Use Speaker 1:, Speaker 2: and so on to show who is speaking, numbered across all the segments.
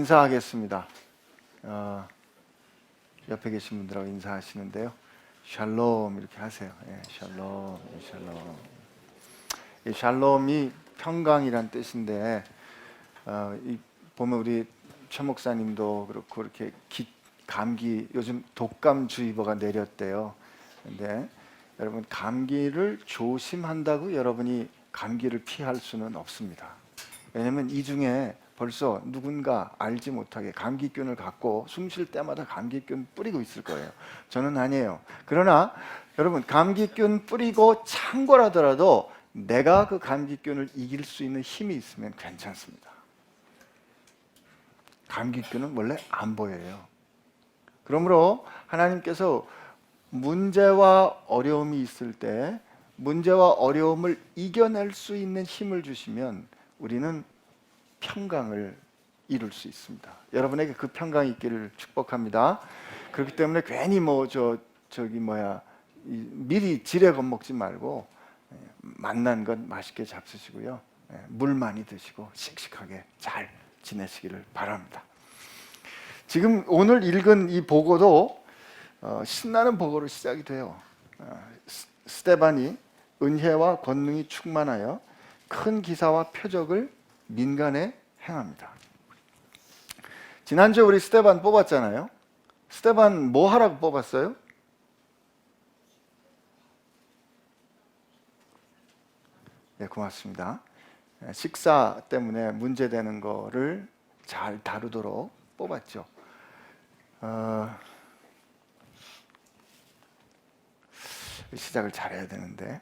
Speaker 1: 인사하겠습니다. 옆에 계신 분들하고 인사하시는데요. 샬롬 이렇게 하세요. 예, 샬롬, 샬롬. 이 샬롬이 평강이란 뜻인데 보면 우리 최 목사님도 그렇고 이렇게 감기 요즘 독감주의보가 내렸대요. 근데 여러분 감기를 조심한다고 여러분이 감기를 피할 수는 없습니다. 왜냐하면 이 중에 벌써 누군가 알지 못하게 감기균을 갖고 숨 쉴 때마다 감기균 뿌리고 있을 거예요. 저는 아니에요. 그러나 여러분 감기균 뿌리고 창궐하더라도 내가 그 감기균을 이길 수 있는 힘이 있으면 괜찮습니다. 감기균은 원래 안 보여요. 그러므로 하나님께서 문제와 어려움이 있을 때 문제와 어려움을 이겨낼 수 있는 힘을 주시면 우리는 평강을 이룰 수 있습니다. 여러분에게 그 평강이 있기를 축복합니다. 그렇기 때문에 괜히 미리 지레 겁먹지 말고 만난 것 맛있게 잡수시고요. 물 많이 드시고 씩씩하게 잘 지내시기를 바랍니다. 지금 오늘 읽은 이 보고도 신나는 보고로 시작이 돼요. 스데반이 은혜와 권능이 충만하여 큰 기사와 표적을 민간에 행합니다. 지난주에 우리 스데반 뽑았잖아요. 스데반 뭐 하라고 뽑았어요? 네, 고맙습니다. 식사 때문에 문제되는 거를 잘 다루도록 뽑았죠. 시작을 잘해야 되는데,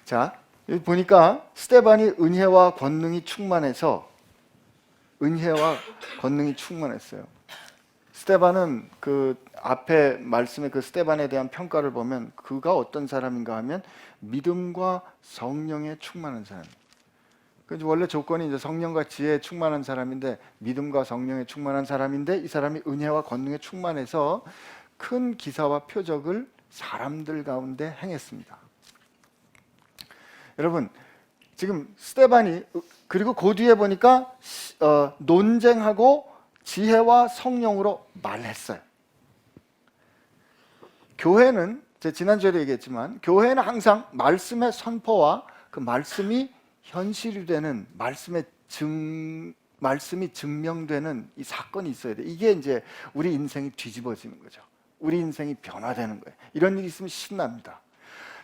Speaker 1: 자 여기 보니까 스데반이 은혜와 권능이 충만해서 스데반은 그 앞에 말씀의 그 스데반에 대한 평가를 보면 그가 어떤 사람인가 하면 믿음과 성령에 충만한 사람. 그래서 원래 조건이 이제 성령과 지혜에 충만한 사람인데 믿음과 성령에 충만한 사람인데 이 사람이 은혜와 권능에 충만해서 큰 기사와 표적을 사람들 가운데 행했습니다. 여러분 지금 스데반이 그리고 그 뒤에 보니까 논쟁하고 지혜와 성령으로 말했어요. 교회는 제가 지난주에도 얘기했지만 교회는 항상 말씀의 선포와 그 말씀이 현실이 되는 말씀이 증명되는 이 사건이 있어야 돼. 이게 이제 우리 인생이 뒤집어지는 거죠. 우리 인생이 변화되는 거예요. 이런 일이 있으면 신납니다.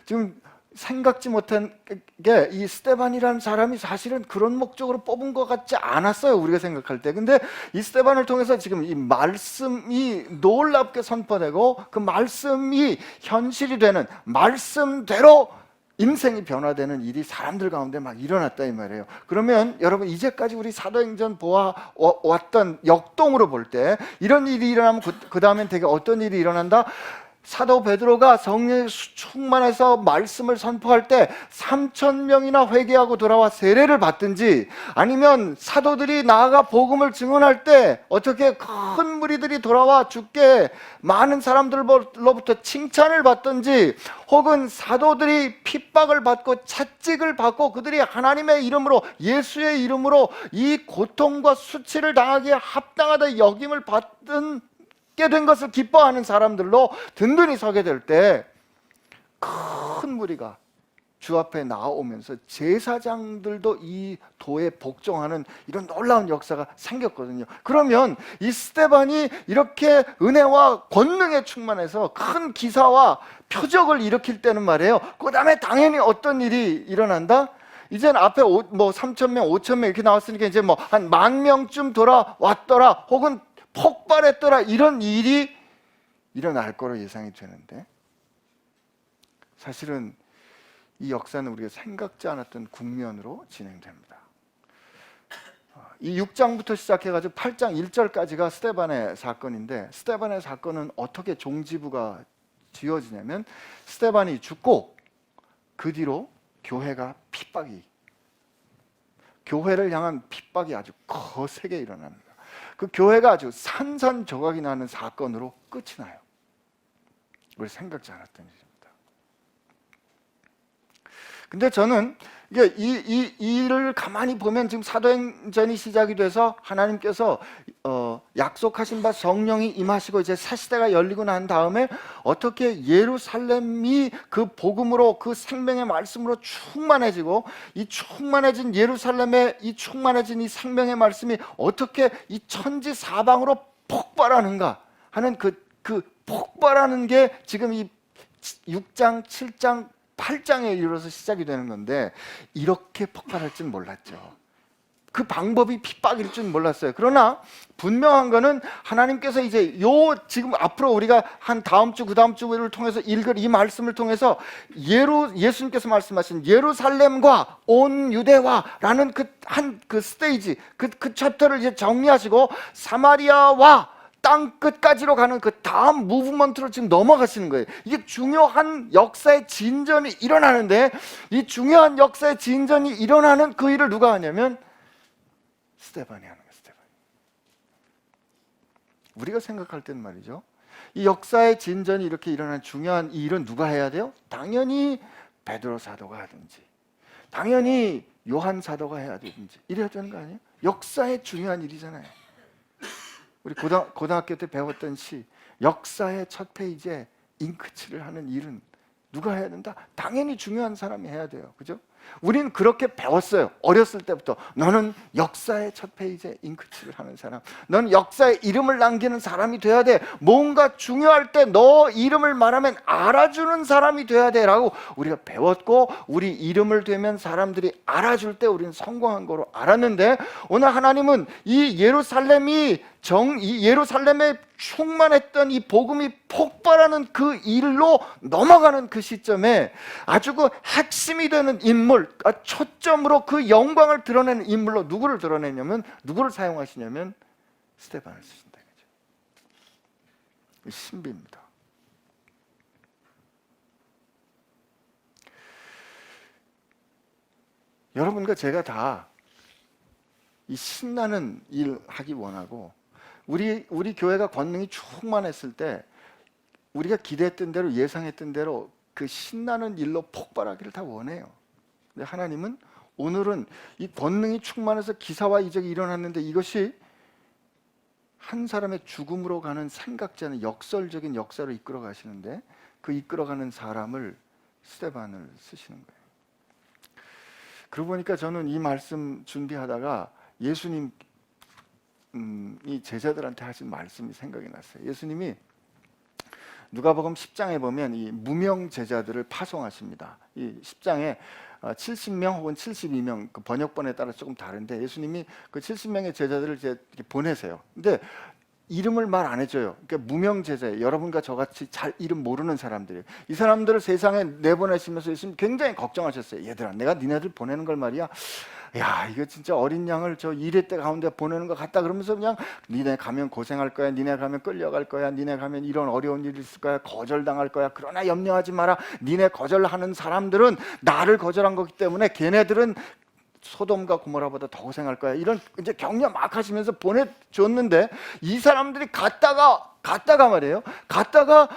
Speaker 1: 지금 생각지 못한 게 이 스데반이라는 사람이 사실은 그런 목적으로 뽑은 것 같지 않았어요. 우리가 생각할 때. 근데 이 스데반을 통해서 지금 이 말씀이 놀랍게 선포되고 그 말씀이 현실이 되는 말씀대로 인생이 변화되는 일이 사람들 가운데 막 일어났다 이 말이에요. 그러면 여러분 이제까지 우리 사도행전 보아왔던 역동으로 볼 때 이런 일이 일어나면 그 다음엔 되게 어떤 일이 일어난다? 사도 베드로가 성령의 충만해서 말씀을 선포할 때 3,000명이나 회개하고 돌아와 세례를 받든지 아니면 사도들이 나아가 복음을 증언할 때 어떻게 큰 무리들이 돌아와 주께 많은 사람들로부터 칭찬을 받든지 혹은 사도들이 핍박을 받고 채찍을 받고 그들이 하나님의 이름으로 예수의 이름으로 이 고통과 수치를 당하기에 합당하다 여김을 받든 된 것을 기뻐하는 사람들로 든든히 서게 될 때 큰 무리가 주 앞에 나오면서 제사장들도 이 도에 복종하는 이런 놀라운 역사가 생겼거든요. 그러면 이 스데반이 이렇게 은혜와 권능에 충만해서 큰 기사와 표적을 일으킬 때는 말이에요. 그 다음에 당연히 어떤 일이 일어난다? 이제는 앞에 3,000명, 5,000명 이렇게 나왔으니까 이제 한 10,000명쯤 돌아왔더라 혹은 폭발했더라 이런 일이 일어날 거로 예상이 되는데 사실은 이 역사는 우리가 생각지 않았던 국면으로 진행됩니다. 이 6장부터 시작해가지고 8장 1절까지가 스데반의 사건인데 스데반의 사건은 어떻게 종지부가 지어지냐면 스데반이 죽고 그 뒤로 교회를 향한 핍박이 아주 거세게 일어납니다. 그 교회가 아주 산산조각이 나는 사건으로 끝이 나요. 우리 생각지 않았던 일입니다. 근데 저는 이게 이 일을 가만히 보면 지금 사도행전이 시작이 돼서 하나님께서 약속하신 바 성령이 임하시고 이제 새 시대가 열리고 난 다음에 어떻게 예루살렘이 그 복음으로, 그 생명의 말씀으로 충만해지고, 이 충만해진 예루살렘에 이 충만해진 이 생명의 말씀이 어떻게 이 천지 사방으로 폭발하는가 하는 그 폭발하는 게 지금 이 6장, 7장, 8장에 이르러서 시작이 되는 건데, 이렇게 폭발할 줄 몰랐죠. 그 방법이 핍박일 줄 몰랐어요. 그러나 분명한 거는 하나님께서 이제 지금 앞으로 우리가 한 다음 주, 그 다음 주를 통해서 읽을 이 말씀을 통해서 예수님께서 말씀하신 예루살렘과 온 유대와라는 그 스테이지, 그 챕터를 이제 정리하시고 사마리아와 땅 끝까지로 가는 그 다음 무브먼트로 지금 넘어가시는 거예요. 이게 중요한 역사의 진전이 일어나는데, 이 중요한 역사의 진전이 일어나는 그 일을 누가 하냐면 스데반이 하는 거예요. 스데반. 우리가 생각할 때는 말이죠, 이 역사의 진전이 이렇게 일어나는 중요한 이 일은 누가 해야 돼요? 당연히 베드로 사도가 하든지, 당연히 요한 사도가 해야 되든지 이래야 되는 거 아니에요? 역사의 중요한 일이잖아요. 우리 고등학교 때 배웠던 시, 역사의 첫 페이지에 잉크칠을 하는 일은 누가 해야 된다? 당연히 중요한 사람이 해야 돼요. 그죠? 우리는 그렇게 배웠어요. 어렸을 때부터. 너는 역사의 첫 페이지에 잉크칠을 하는 사람, 너는 역사에 이름을 남기는 사람이 돼야 돼. 뭔가 중요할 때 너 이름을 말하면 알아주는 사람이 돼야 돼 라고 우리가 배웠고, 우리 이름을 대면 사람들이 알아줄 때 우리는 성공한 거로 알았는데, 오늘 하나님은 이 예루살렘에 충만했던 이 복음이 폭발하는 그 일로 넘어가는 그 시점에 아주 그 핵심이 되는 인물, 초점으로 그 영광을 드러내는 인물로 누구를 드러내냐면, 누구를 사용하시냐면 스데반을 쓰신다. 신비입니다. 여러분과 제가 다 이 신나는 일 하기 원하고, 우리 교회가 권능이 충만했을 때 우리가 기대했던 대로, 예상했던 대로 그 신나는 일로 폭발하기를 다 원해요. 근데 하나님은 오늘은 이 권능이 충만해서 기사와 이적이 일어났는데, 이것이 한 사람의 죽음으로 가는 생각지 않은 역설적인 역사로 이끌어 가시는데, 그 이끌어가는 사람을 스데반을 쓰시는 거예요. 그러고 보니까 저는 이 말씀 준비하다가 예수님 이 제자들한테 하신 말씀이 생각이 났어요. 예수님이 누가복음 10장에 보면 이 무명 제자들을 파송하십니다. 이 10장에 70명 혹은 72명, 그 번역본에 따라 조금 다른데, 예수님이 그 70명의 제자들을 이제 이렇게 보내세요. 근데 이름을 말 안 해줘요. 그러니까 무명 제자예요. 여러분과 저같이 잘 이름 모르는 사람들이에요. 이 사람들을 세상에 내보내시면서 예수님 굉장히 걱정하셨어요. 얘들아, 내가 니네들 보내는 걸 말이야, 야, 이거 진짜 어린 양을 저 이레대 가운데 보내는 것 같다. 그러면서 그냥 니네 가면 고생할 거야, 니네 가면 끌려갈 거야, 니네 가면 이런 어려운 일이 있을 거야, 거절당할 거야. 그러나 염려하지 마라. 니네 거절하는 사람들은 나를 거절한 거기 때문에 걔네들은 소돔과 고모라보다 더 고생할 거야. 이런 이제 격려 막 하시면서 보내줬는데, 이 사람들이 갔다가 말이에요, 갔다가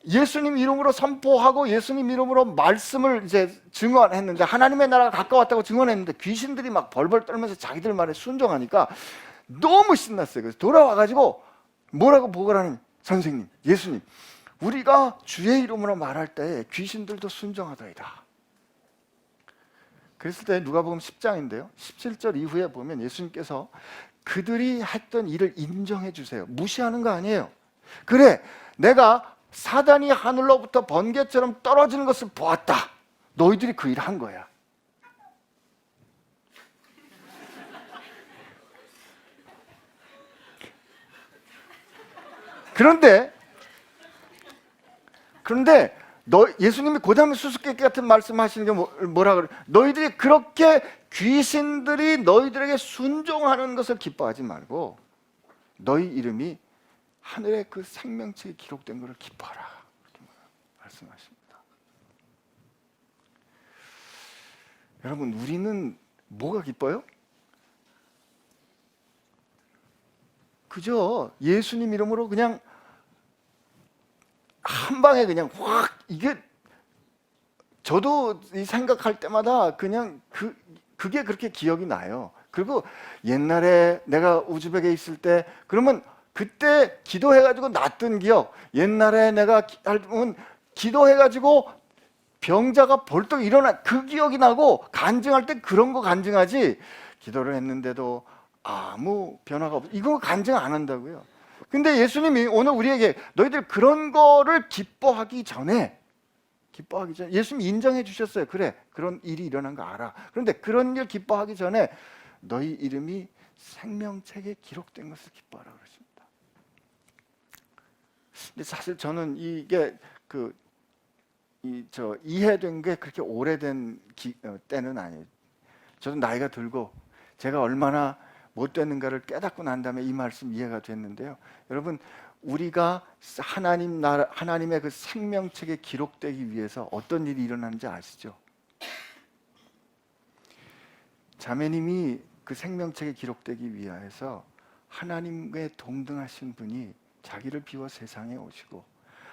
Speaker 1: 예수님 이름으로 선포하고 예수님 이름으로 말씀을 이제 증언했는데, 하나님의 나라가 가까웠다고 증언했는데, 귀신들이 막 벌벌 떨면서 자기들 말에 순종하니까 너무 신났어요. 그래서 돌아와가지고 뭐라고 보고를 하는, 선생님, 예수님, 우리가 주의 이름으로 말할 때 귀신들도 순종하더이다. 그랬을 때 누가복음 10장인데요 17절 이후에 보면 예수님께서 그들이 했던 일을 인정해 주세요. 무시하는 거 아니에요. 그래, 내가 사단이 하늘로부터 번개처럼 떨어지는 것을 보았다. 너희들이 그 일을 한 거야. 그런데 예수님이 그 다음에 수수께끼 같은 말씀하시는 게 뭐라 그래? 너희들이 그렇게 귀신들이 너희들에게 순종하는 것을 기뻐하지 말고 너희 이름이 하늘의 그 생명책에 기록된 것을 기뻐하라. 그렇게 말씀하십니다. 여러분, 우리는 뭐가 기뻐요? 그죠? 예수님 이름으로 그냥 한 방에 그냥 확, 이게 저도 이 생각할 때마다 그냥 그게 그렇게 기억이 나요. 그리고 옛날에 내가 우즈벡에 있을 때 그러면 그때 기도해가지고 났던 기억, 옛날에 내가 기도해가지고 병자가 벌떡 일어나 그 기억이 나고, 간증할 때 그런 거 간증하지, 기도를 했는데도 아무 변화가 없어, 이거 간증 안 한다고요. 근데 예수님이 오늘 우리에게 너희들 그런 거를 기뻐하기 전에 예수님이 인정해 주셨어요. 그래, 그런 일이 일어난 거 알아. 그런데 그런 일 기뻐하기 전에 너희 이름이 생명책에 기록된 것을 기뻐하라 그러십니다. 근데 사실 저는 이게 이해된 게 그렇게 오래된 때는 아니에요. 저도 나이가 들고 제가 얼마나 못 됐는가를 깨닫고 난 다음에 이 말씀 이해가 됐는데요. 여러분, 우리가 하나님의 그 생명책에 기록되기 위해서 어떤 일이 일어나는지 아시죠? 자매님이 그 생명책에 기록되기 위해서 하나님께 동등하신 분이 자기를 비워 세상에 오시고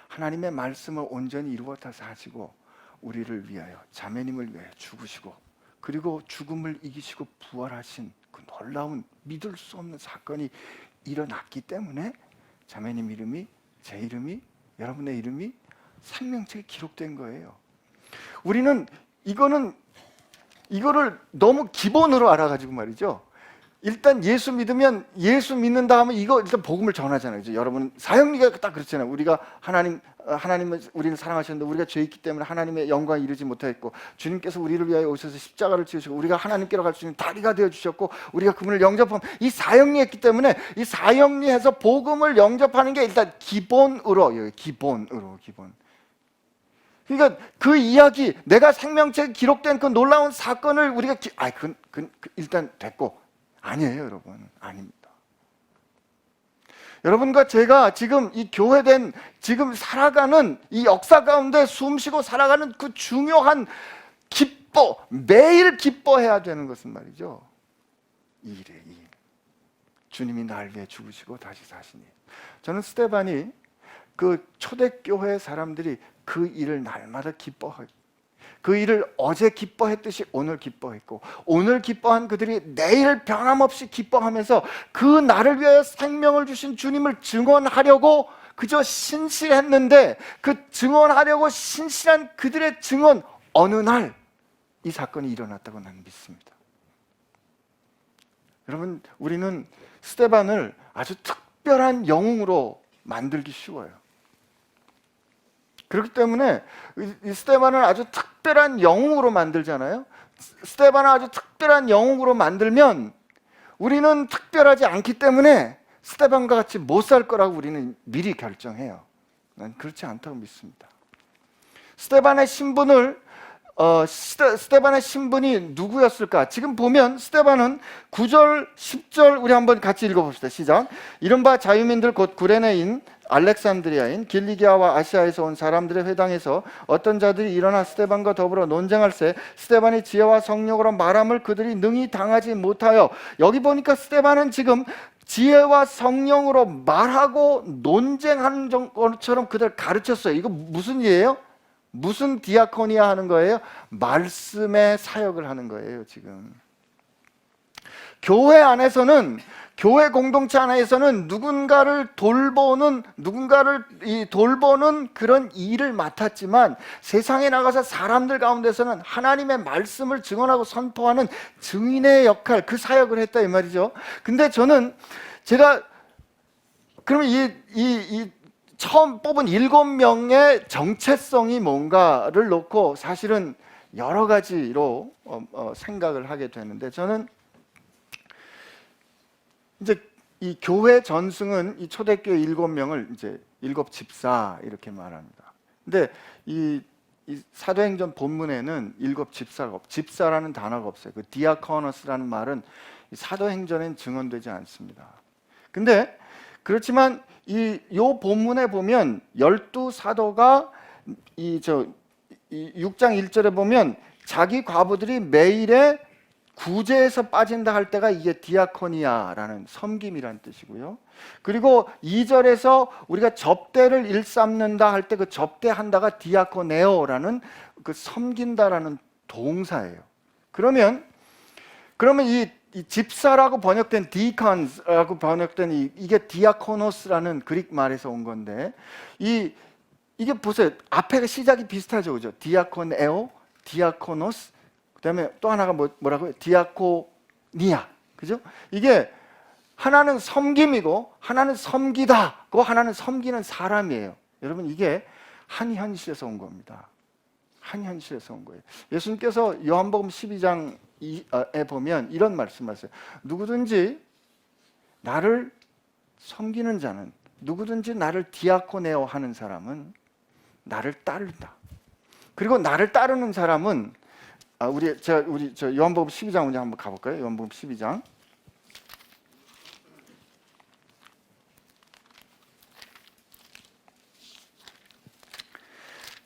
Speaker 1: 하나님의 말씀을 온전히 이루어 다 사시고 우리를 위하여, 자매님을 위하여 죽으시고, 그리고 죽음을 이기시고 부활하신 그 놀라운 믿을 수 없는 사건이 일어났기 때문에 자매님 이름이, 제 이름이, 여러분의 이름이 생명책에 기록된 거예요. 우리는 이거를 너무 기본으로 알아가지고 말이죠. 일단 예수 믿으면, 예수 믿는다 하면 이거 일단 복음을 전하잖아요. 여러분, 사형리가 딱 그렇잖아요. 우리가 하나님을 우리를 사랑하셨는데 우리가 죄 있기 때문에 하나님의 영광에 이르지 못했고, 주님께서 우리를 위하여 오셔서 십자가를 지으시고 우리가 하나님께로 갈 수 있는 다리가 되어 주셨고, 우리가 그분을 영접하면, 이 사형리했기 때문에 이 사형리해서 복음을 영접하는 게 일단 기본으로. 그러니까 그 이야기, 내가 생명책에 기록된 그 놀라운 사건을 우리가 일단 됐고, 아니에요, 여러분. 아닙니다. 여러분과 제가 지금 이 교회된, 지금 살아가는 이 역사 가운데 숨쉬고 살아가는 그 중요한 매일 기뻐해야 되는 것은 말이죠, 이 일이에요. 이 일. 주님이 날 위해 죽으시고 다시 사시니. 저는 스데반이 그 초대교회 사람들이 그 일을 날마다 기뻐하고, 그 일을 어제 기뻐했듯이 오늘 기뻐했고, 오늘 기뻐한 그들이 내일 변함없이 기뻐하면서 그 나를 위하여 생명을 주신 주님을 증언하려고 그저 신실했는데, 그 증언하려고 신실한 그들의 증언, 어느 날 이 사건이 일어났다고 나는 믿습니다. 여러분, 우리는 스데반을 아주 특별한 영웅으로 만들기 쉬워요. 그렇기 때문에 이 스데반을 아주 특별한 영웅으로 만들잖아요. 스데반을 아주 특별한 영웅으로 만들면 우리는 특별하지 않기 때문에 스데반과 같이 못 살 거라고 우리는 미리 결정해요. 난 그렇지 않다고 믿습니다. 스데반의 신분이 누구였을까? 지금 보면 스데반은 9절, 10절 우리 한번 같이 읽어봅시다. 시작. 이른바 자유민들 곧 구레네인 알렉산드리아인 길리기아와 아시아에서 온 사람들의 회당에서 어떤 자들이 일어나 스데반과 더불어 논쟁할세 스데반이 지혜와 성령으로 말함을 그들이 능히 당하지 못하여. 여기 보니까 스데반은 지금 지혜와 성령으로 말하고 논쟁하는 것처럼 그들 가르쳤어요. 이거 무슨 일이에요? 무슨 디아코니아 하는 거예요? 말씀의 사역을 하는 거예요. 지금 교회 안에서는, 교회 공동체 안에서는 누군가를 돌보는 그런 일을 맡았지만, 세상에 나가서 사람들 가운데서는 하나님의 말씀을 증언하고 선포하는 증인의 역할, 그 사역을 했다 이 말이죠. 근데 제가 그러면 이 처음 뽑은 7명의 정체성이 뭔가를 놓고 사실은 여러 가지로 생각을 하게 되는데, 저는 이제 이 교회 전승은 이 초대교회 7명을 이제 7집사 이렇게 말합니다. 근데 이 사도행전 본문에는 7집사가 집사라는 단어가 없어요. 그 디아코너스라는 말은 사도행전엔 증언되지 않습니다. 근데 그렇지만 이 본문에 보면 12사도가 이 6장 1절에 보면 자기 과부들이 매일에 구제에서 빠진다 할 때가 이게 디아코니아라는 섬김이라는 뜻이고요. 그리고 2절에서 우리가 접대를 일삼는다 할 때 그 접대한다가 디아코네오라는 그 섬긴다라는 동사예요. 그러면 이 집사라고 번역된 디컨스라고 번역된 이게 디아코노스라는 그릭 말에서 온 건데 이게 보세요. 앞에 시작이 비슷하죠, 그죠? 디아코네오, 디아코노스, 그다음에 또 하나가 뭐라고요? 디아코니아, 그죠? 이게 하나는 섬김이고 하나는 섬기다고 하나는 섬기는 사람이에요. 여러분 이게 한 현실에서 온 겁니다. 한 현실에서 온 거예요. 예수님께서 요한복음 12장에 보면 이런 말씀하세요. 누구든지 나를 섬기는 자는, 누구든지 나를 디아코네오 하는 사람은 나를 따른다. 그리고 나를 따르는 사람은 우리 요한복음 12장 먼저 한번 가볼까요? 요한복음 12장.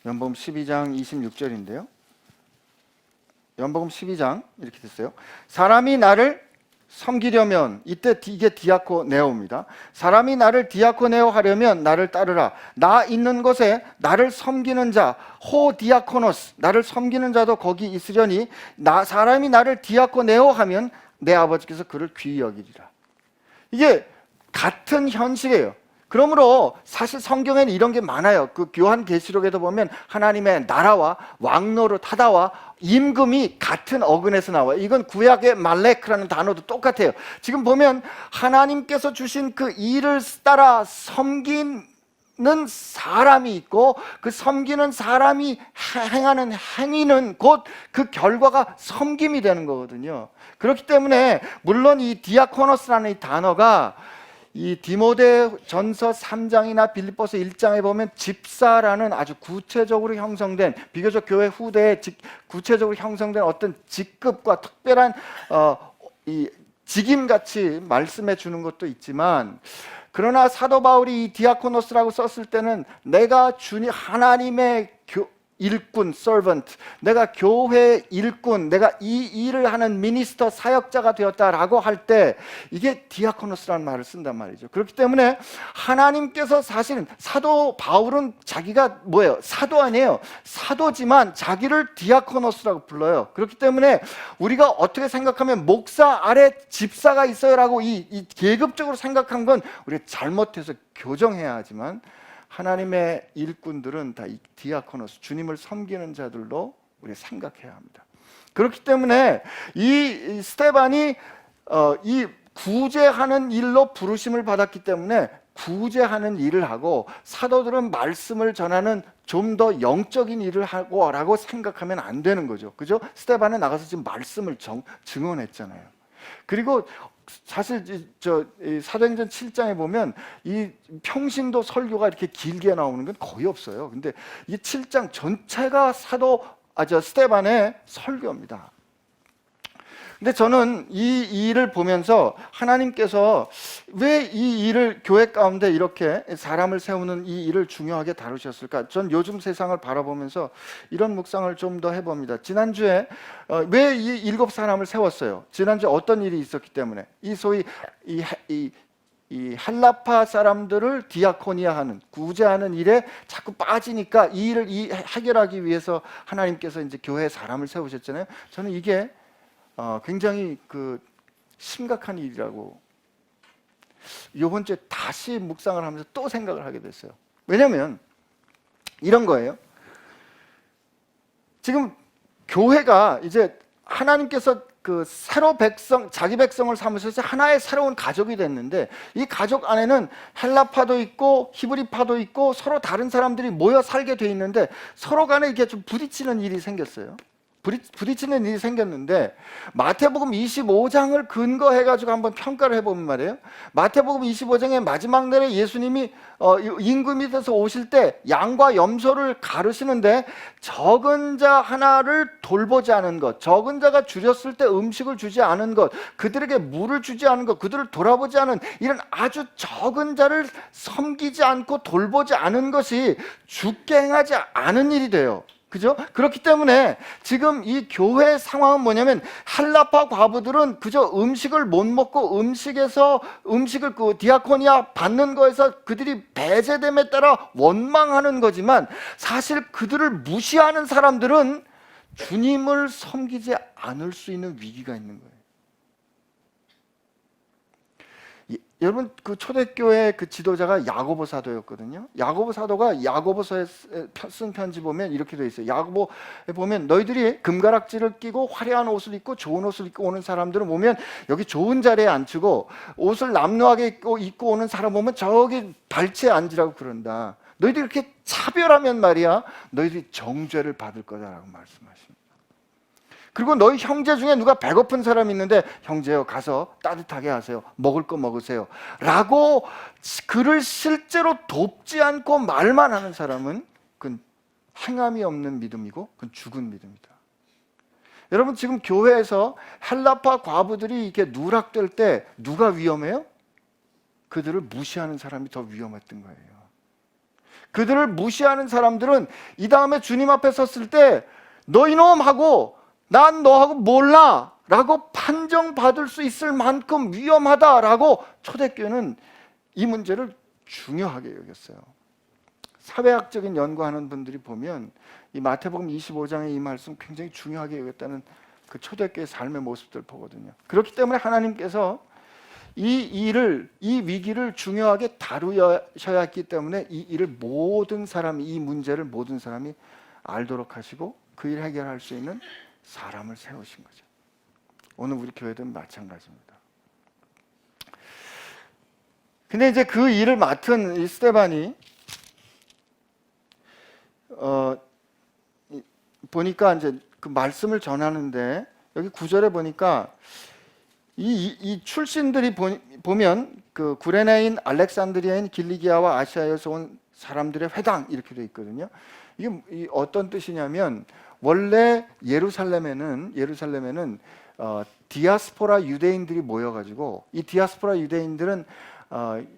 Speaker 1: 요한복음 12장 26절인데요. 요한복음 12장 이렇게 됐어요. 사람이 나를 섬기려면, 이때 이게 디아코네오입니다. 사람이 나를 디아코네오 하려면 나를 따르라. 나 있는 곳에 나를 섬기는 자, 호 디아코노스, 나를 섬기는 자도 거기 있으려니 사람이 나를 디아코네오 하면 내 아버지께서 그를 귀히 여기리라. 이게 같은 현실이에요. 그러므로 사실 성경에는 이런 게 많아요. 그 요한계시록에도 보면 하나님의 나라와 왕노릇하다와 임금이 같은 어근에서 나와요. 이건 구약의 말렉이라는 단어도 똑같아요. 지금 보면 하나님께서 주신 그 일을 따라 섬기는 사람이 있고 그 섬기는 사람이 행하는 행위는 곧 그 결과가 섬김이 되는 거거든요. 그렇기 때문에 물론 이 디아코노스라는 이 단어가 이 디모데전서 3장이나 빌립보서 1장에 보면 집사라는 아주 구체적으로 형성된, 비교적 교회 후대에 구체적으로 형성된 어떤 직급과 특별한 이 직임같이 말씀해 주는 것도 있지만, 그러나 사도 바울이 이 디아코노스라고 썼을 때는 내가 주님 하나님의 일꾼, servant, 내가 교회 일꾼, 내가 이 일을 하는 미니스터, 사역자가 되었다라고 할 때 이게 디아코노스라는 말을 쓴단 말이죠. 그렇기 때문에 하나님께서 사실은, 사도 바울은 자기가 뭐예요? 사도 아니에요. 사도지만 자기를 디아코노스라고 불러요. 그렇기 때문에 우리가 어떻게 생각하면 목사 아래 집사가 있어요라고 이 계급적으로 생각한 건 우리가 잘못해서 교정해야 하지만, 하나님의 일꾼들은 다 디아코노스, 주님을 섬기는 자들로 우리가 생각해야 합니다. 그렇기 때문에 이 스데반이 이 구제하는 일로 부르심을 받았기 때문에 구제하는 일을 하고, 사도들은 말씀을 전하는 좀 더 영적인 일을 하고 라고 생각하면 안 되는 거죠. 그죠? 스데반은 나가서 지금 말씀을 증언했잖아요. 그리고 사실 사도행전 7장에 보면 이 평신도 설교가 이렇게 길게 나오는 건 거의 없어요. 근데 이 7장 전체가 스데반의 설교입니다. 근데 저는 이 일을 보면서 하나님께서 왜 이 일을 교회 가운데 이렇게 사람을 세우는 이 일을 중요하게 다루셨을까? 전 요즘 세상을 바라보면서 이런 묵상을 좀 더 해봅니다. 지난주에 왜 이 7 사람을 세웠어요? 지난주에 어떤 일이 있었기 때문에? 이 소위 이 헬라파 사람들을 디아코니아하는, 구제하는 일에 자꾸 빠지니까 이 일을 해결하기 위해서 하나님께서 이제 교회에 사람을 세우셨잖아요. 저는 이게 굉장히 심각한 일이라고 이번 주에 다시 묵상을 하면서 또 생각을 하게 됐어요. 왜냐하면 이런 거예요. 지금 교회가 이제 하나님께서 자기 백성을 삼으셔서 하나의 새로운 가족이 됐는데, 이 가족 안에는 헬라파도 있고 히브리파도 있고 서로 다른 사람들이 모여 살게 돼 있는데 서로 간에 이게 좀 부딪히는 일이 생겼어요. 부딪히는 일이 생겼는데, 마태복음 25장을 근거해가지고 한번 평가를 해보면 말이에요. 마태복음 25장의 마지막 날에 예수님이 임금이 돼서 오실 때 양과 염소를 가르시는데, 적은 자 하나를 돌보지 않은 것, 적은 자가 줄였을 때 음식을 주지 않은 것, 그들에게 물을 주지 않은 것, 그들을 돌아보지 않은 이런 아주 적은 자를 섬기지 않고 돌보지 않은 것이 죽게 행하지 않은 일이 돼요. 그죠? 그렇기 때문에 지금 이 교회의 상황은 뭐냐면 헬라파 과부들은 그저 음식을 못 먹고 음식을 그 디아코니아 받는 거에서 그들이 배제됨에 따라 원망하는 거지만 사실 그들을 무시하는 사람들은 주님을 섬기지 않을 수 있는 위기가 있는 거예요. 여러분 그 초대교회 그 지도자가 야고보 사도였거든요. 야고보 사도가 야고보서에 쓴 편지 보면 이렇게 되어 있어요. 야고보에 보면 너희들이 금가락지를 끼고 화려한 옷을 입고 좋은 옷을 입고 오는 사람들을 보면 여기 좋은 자리에 앉히고 옷을 남루하게 입고 오는 사람 보면 저기 발치에 앉으라고 그런다. 너희들이 이렇게 차별하면 말이야 너희들이 정죄를 받을 거다라고 말씀하십니다. 그리고 너희 형제 중에 누가 배고픈 사람이 있는데 형제여 가서 따뜻하게 하세요. 먹을 거 먹으세요. 라고 그를 실제로 돕지 않고 말만 하는 사람은 그건 행함이 없는 믿음이고 그건 죽은 믿음이다. 여러분 지금 교회에서 헬라파 과부들이 이렇게 누락될 때 누가 위험해요? 그들을 무시하는 사람이 더 위험했던 거예요. 그들을 무시하는 사람들은 이 다음에 주님 앞에 섰을 때 너 이놈 하고 난 너하고 몰라 라고 판정받을 수 있을 만큼 위험하다라고 초대교회는 이 문제를 중요하게 여겼어요. 사회학적인 연구하는 분들이 보면 이 마태복음 25장의 이 말씀 굉장히 중요하게 여겼다는 그 초대교회의 삶의 모습들을 보거든요. 그렇기 때문에 하나님께서 이 위기를 중요하게 다루셔야 했기 때문에 이 일을 모든 사람이, 이 문제를 모든 사람이 알도록 하시고 그 일을 해결할 수 있는 사람을 세우신 거죠. 오늘 우리 교회도 마찬가지입니다. 근데 이제 그 일을 맡은 이 스데반이 보니까 이제 그 말씀을 전하는데 여기 9절에 보니까 이 출신들이 보면 그 구레네인, 알렉산드리아인, 길리기아와 아시아에서 온 사람들의 회당 이렇게 되어 있거든요. 이게 어떤 뜻이냐면 원래 예루살렘에는 디아스포라 유대인들이 모여가지고 이 디아스포라 유대인들은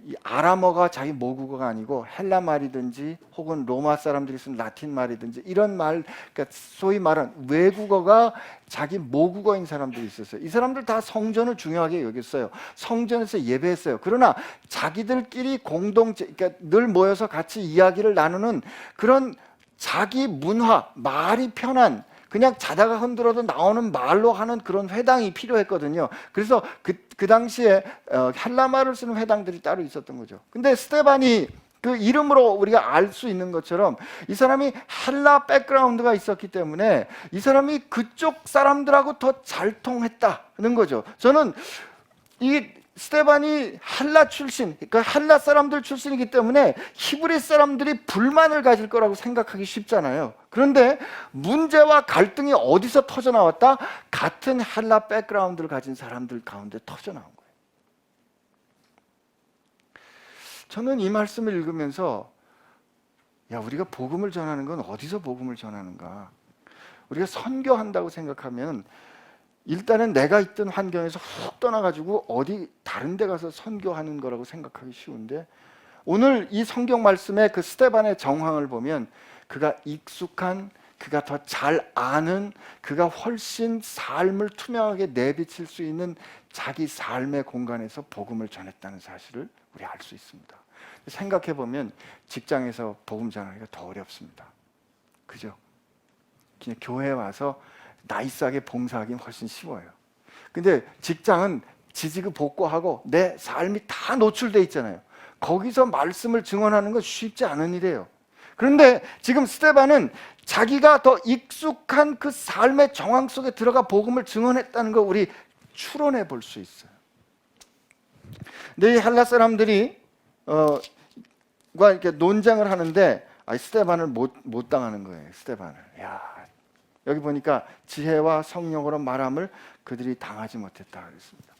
Speaker 1: 이 아람어가 자기 모국어가 아니고 헬라 말이든지 혹은 로마 사람들이 쓴 라틴 말이든지 이런 말, 그러니까 소위 말하는 외국어가 자기 모국어인 사람들이 있었어요. 이 사람들 다 성전을 중요하게 여겼어요. 성전에서 예배했어요. 그러나 자기들끼리 공동체, 그러니까 늘 모여서 같이 이야기를 나누는 그런 자기 문화, 말이 편한 그냥 자다가 흔들어도 나오는 말로 하는 그런 회당이 필요했거든요. 그래서 그 당시에 헬라말을 쓰는 회당들이 따로 있었던 거죠. 근데 스데반이 그 이름으로 우리가 알 수 있는 것처럼 이 사람이 헬라 백그라운드가 있었기 때문에 이 사람이 그쪽 사람들하고 더 잘 통했다는 거죠. 저는 이 스데반이 헬라 출신, 그러니까 헬라 사람들 출신이기 때문에 히브리 사람들이 불만을 가질 거라고 생각하기 쉽잖아요. 그런데 문제와 갈등이 어디서 터져 나왔다? 같은 헬라 백그라운드를 가진 사람들 가운데 터져 나온 거예요. 저는 이 말씀을 읽으면서 야, 우리가 복음을 전하는 건 어디서 복음을 전하는가? 우리가 선교한다고 생각하면 일단은 내가 있던 환경에서 훅 떠나가지고 어디 다른 데 가서 선교하는 거라고 생각하기 쉬운데 오늘 이 성경 말씀의 그 스데반의 정황을 보면 그가 익숙한, 그가 더 잘 아는, 그가 훨씬 삶을 투명하게 내비칠 수 있는 자기 삶의 공간에서 복음을 전했다는 사실을 우리 알 수 있습니다. 생각해 보면 직장에서 복음 전하기가 더 어렵습니다. 그죠? 그냥 교회에 와서 나이스하게 봉사하기는 훨씬 쉬워요. 근데 직장은 지지고 복고하고 내 삶이 다 노출돼 있잖아요. 거기서 말씀을 증언하는 건 쉽지 않은 일이에요. 그런데 지금 스데반은 자기가 더 익숙한 그 삶의 정황 속에 들어가 복음을 증언했다는 걸 우리 추론해 볼 수 있어요. 근데 이 헬라 사람들이 과 이렇게 논쟁을 하는데 스데반을 못 당하는 거예요. 스데반을. 야, 여기 보니까 지혜와 성령으로 말함을 그들이 당하지 못했다 그랬습니다.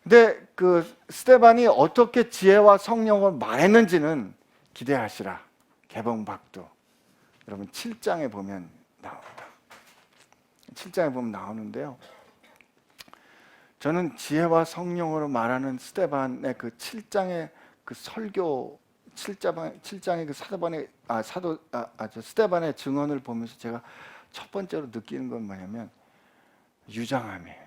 Speaker 1: 근데 그 스데반이 어떻게 지혜와 성령으로 말했는지는 기대하시라. 개봉박두. 여러분 7장에 보면 나옵니다. 7장에 보면 나오는데요. 저는 지혜와 성령으로 말하는 스데반의 그 7장의 그 설교 7장의 그 스데반의 증언을 보면서 제가 첫 번째로 느끼는 건 뭐냐면 유장함이에요.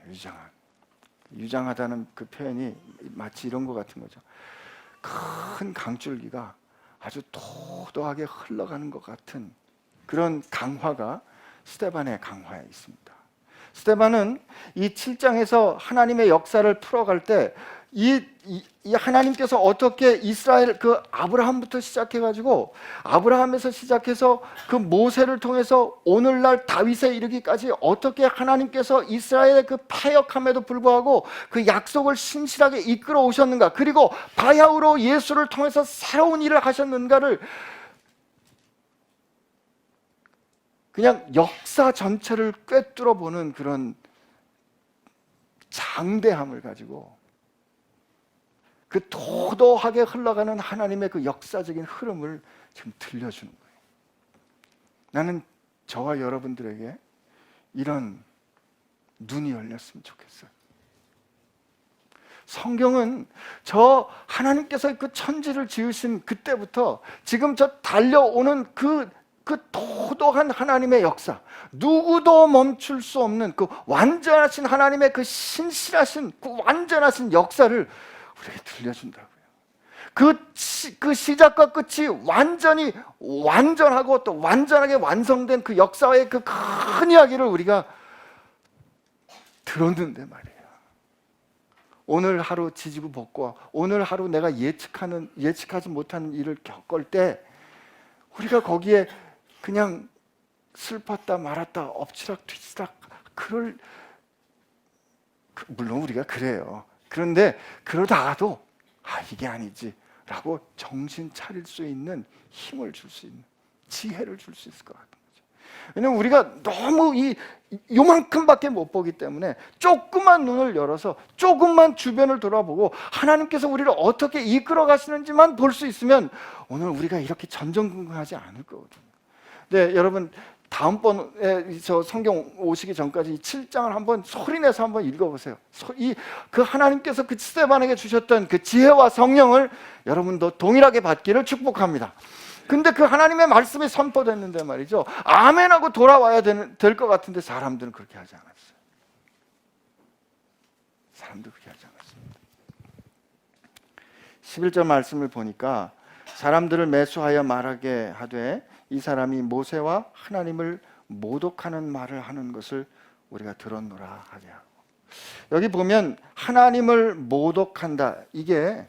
Speaker 1: 유장하다는 그 표현이 마치 이런 것 같은 거죠. 큰 강줄기가 아주 도도하게 흘러가는 것 같은 그런 강화가 스데반의 강화에 있습니다. 스데반은 이 7장에서 하나님의 역사를 풀어갈 때 이 하나님께서 어떻게 이스라엘 그 아브라함부터 시작해가지고 아브라함에서 시작해서 그 모세를 통해서 오늘날 다윗에 이르기까지 어떻게 하나님께서 이스라엘의 그 패역함에도 불구하고 그 약속을 신실하게 이끌어 오셨는가, 그리고 바야흐로 예수를 통해서 새로운 일을 하셨는가를 그냥 역사 전체를 꿰뚫어 보는 그런 장대함을 가지고 그 도도하게 흘러가는 하나님의 그 역사적인 흐름을 지금 들려주는 거예요. 나는 저와 여러분들에게 이런 눈이 열렸으면 좋겠어요. 성경은 저 하나님께서 그 천지를 지으신 그때부터 지금 저 달려오는 그 도도한 하나님의 역사, 누구도 멈출 수 없는 그 완전하신 하나님의 그 신실하신 그 완전하신 역사를 우리에게 들려준다고요. 그 시작과 끝이 완전히 완전하고 또 완전하게 완성된 그 역사의 그 큰 이야기를 우리가 들었는데 말이에요. 오늘 하루 지지고 볶고 오늘 하루 내가 예측하지 못하는 일을 겪을 때 우리가 거기에 그냥 슬펐다 말았다 엎치락 뒤치락 물론 우리가 그래요. 그런데 그러다가도 이게 아니지 라고 정신 차릴 수 있는 힘을 줄 수 있는 지혜를 줄 수 있을 것 같은 거죠. 왜냐하면 우리가 너무 요만큼밖에 못 보기 때문에 조금만 눈을 열어서 조금만 주변을 돌아보고 하나님께서 우리를 어떻게 이끌어 가시는지만 볼 수 있으면 오늘 우리가 이렇게 전전긍긍하지 않을 거거든요. 네, 여러분 다음번에 저 성경 오시기 전까지 이 7장을 한번 소리내서 한번 읽어보세요. 그 하나님께서 그 스데반에게 주셨던 그 지혜와 성령을 여러분도 동일하게 받기를 축복합니다. 근데 그 하나님의 말씀이 선포됐는데 말이죠, 아멘하고 돌아와야 될 것 같은데 사람들은 그렇게 하지 않았어요. 사람들 그렇게 하지 않았습니다. 11절 말씀을 보니까 사람들을 매수하여 말하게 하되 이 사람이 모세와 하나님을 모독하는 말을 하는 것을 우리가 들었노라 하게 하고, 여기 보면 하나님을 모독한다, 이게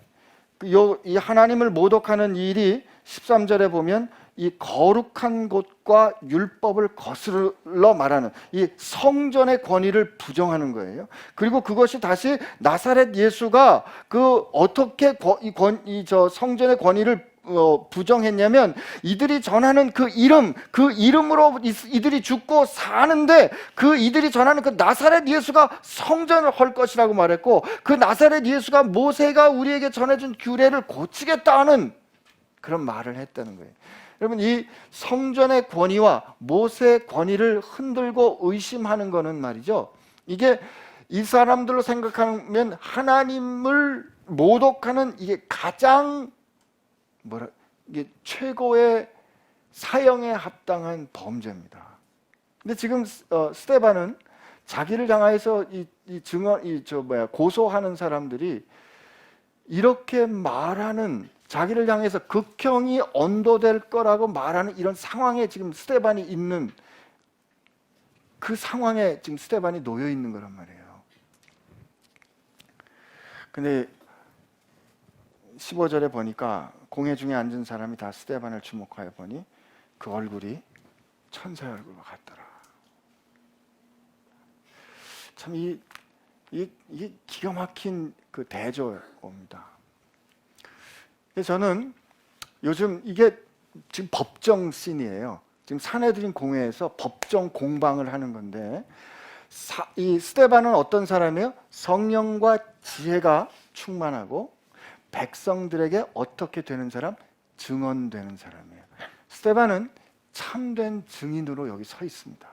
Speaker 1: 이 하나님을 모독하는 일이 13절에 보면 이 거룩한 곳과 율법을 거슬러 말하는 이 성전의 권위를 부정하는 거예요. 그리고 그것이 다시 나사렛 예수가 그 어떻게 저 성전의 권위를 부정했냐면 이들이 전하는 그 이름으로 이들이 죽고 사는데 그 이들이 전하는 그 나사렛 예수가 성전을 헐 것이라고 말했고, 그 나사렛 예수가 모세가 우리에게 전해준 규례를 고치겠다 하는 그런 말을 했다는 거예요. 여러분, 이 성전의 권위와 모세의 권위를 흔들고 의심하는 거는 말이죠, 이게 이 사람들로 생각하면 하나님을 모독하는 이게 가장 이게 최고의 사형에 합당한 범죄입니다. 근데 지금 스데반은 자기를 향해서 고소하는 사람들이 이렇게 말하는, 자기를 향해서 극형이 언도될 거라고 말하는 이런 상황에 지금 스데반이 있는, 그 상황에 지금 스데반이 놓여 있는 거란 말이에요. 근데 15절에 보니까 공회 중에 앉은 사람이 다 스데반을 주목하여 보니 그 얼굴이 천사의 얼굴과 같더라. 참 이게 기가 막힌 그 대조입니다. 저는 요즘 이게 지금 법정 씬이에요. 지금 사내들인 공회에서 법정 공방을 하는 건데, 이 스데반은 어떤 사람이에요? 성령과 지혜가 충만하고 백성들에게 어떻게 되는 사람? 증언되는 사람이에요. 스데반은 참된 증인으로 여기 서 있습니다.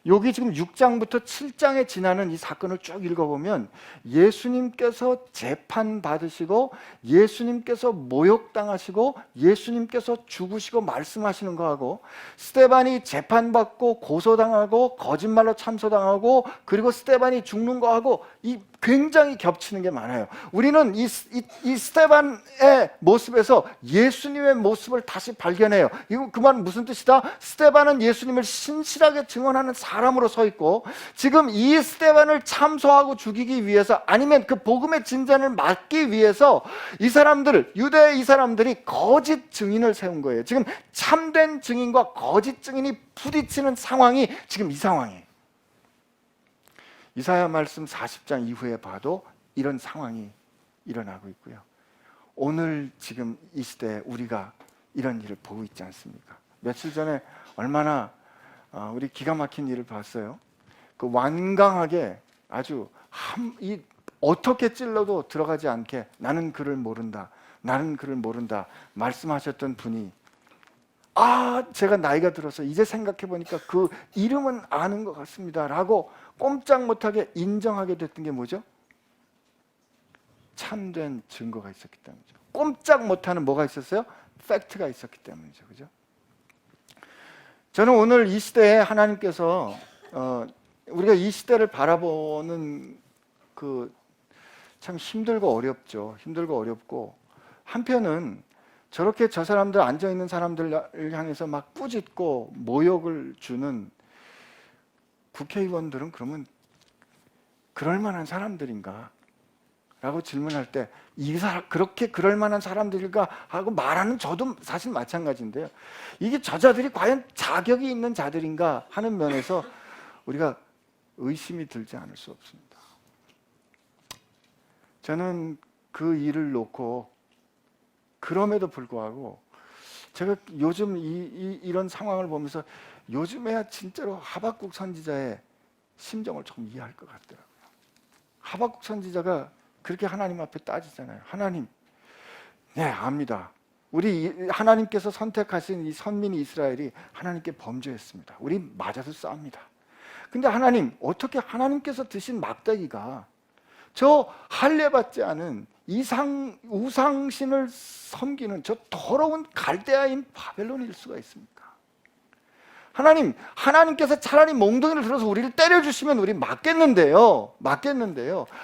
Speaker 1: 여기 지금 6장부터 7장에 지나는 이 사건을 쭉 읽어보면 예수님께서 재판받으시고 예수님께서 모욕당하시고 예수님께서 죽으시고 말씀하시는 거하고 스데반이 재판받고 고소당하고 거짓말로 참소당하고 그리고 스데반이 죽는 거하고 이 굉장히 겹치는 게 많아요. 우리는 이 스데반의 모습에서 예수님의 모습을 다시 발견해요. 이거 그 말은 무슨 뜻이다? 스데반은 예수님을 신실하게 증언하는 사람으로 서 있고 지금 이 스데반을 참소하고 죽이기 위해서 아니면 그 복음의 진전을 막기 위해서 이 사람들, 유대의 이 사람들이 거짓 증인을 세운 거예요. 지금 참된 증인과 거짓 증인이 부딪히는 상황이 지금 이 상황이에요. 이사야 말씀 40장 이후에 봐도 이런 상황이 일어나고 있고요. 오늘 지금 이 시대에 우리가 이런 일을 보고 있지 않습니까? 며칠 전에 얼마나 우리 기가 막힌 일을 봤어요. 그 완강하게 아주 어떻게 찔러도 들어가지 않게 나는 그를 모른다, 나는 그를 모른다 말씀하셨던 분이 제가 나이가 들어서 이제 생각해 보니까 그 이름은 아는 것 같습니다 라고 꼼짝 못하게 인정하게 됐던 게 뭐죠? 참된 증거가 있었기 때문이죠. 꼼짝 못하는 뭐가 있었어요? 팩트가 있었기 때문이죠. 그죠? 저는 오늘 이 시대에 하나님께서 우리가 이 시대를 바라보는 그 참 힘들고 어렵죠. 힘들고 어렵고 한편은 저렇게 저 사람들 앉아있는 사람들을 향해서 막 꾸짖고 모욕을 주는 국회의원들은 그러면 그럴 만한 사람들인가? 라고 질문할 때 그렇게 그럴 만한 사람들일까 하고 말하는 저도 사실 마찬가지인데요. 이게 저자들이 과연 자격이 있는 자들인가 하는 면에서 우리가 의심이 들지 않을 수 없습니다. 저는 그 일을 놓고 그럼에도 불구하고 제가 요즘 이런 상황을 보면서 요즘에야 진짜로 하박국 선지자의 심정을 조금 이해할 것 같더라고요. 하박국 선지자가 그렇게 하나님 앞에 따지잖아요. 하나님, 네, 압니다. 우리 하나님께서 선택하신 이 선민 이스라엘이 하나님께 범죄했습니다. 우리 맞아서 싸웁니다. 근데 하나님, 어떻게 하나님께서 드신 막대기가 저 할례받지 않은 우상신을 섬기는 저 더러운 갈대아인 바벨론일 수가 있습니까? 하나님께서 차라리 몽둥이를 들어서 우리를 때려주시면 우리 맞겠는데요.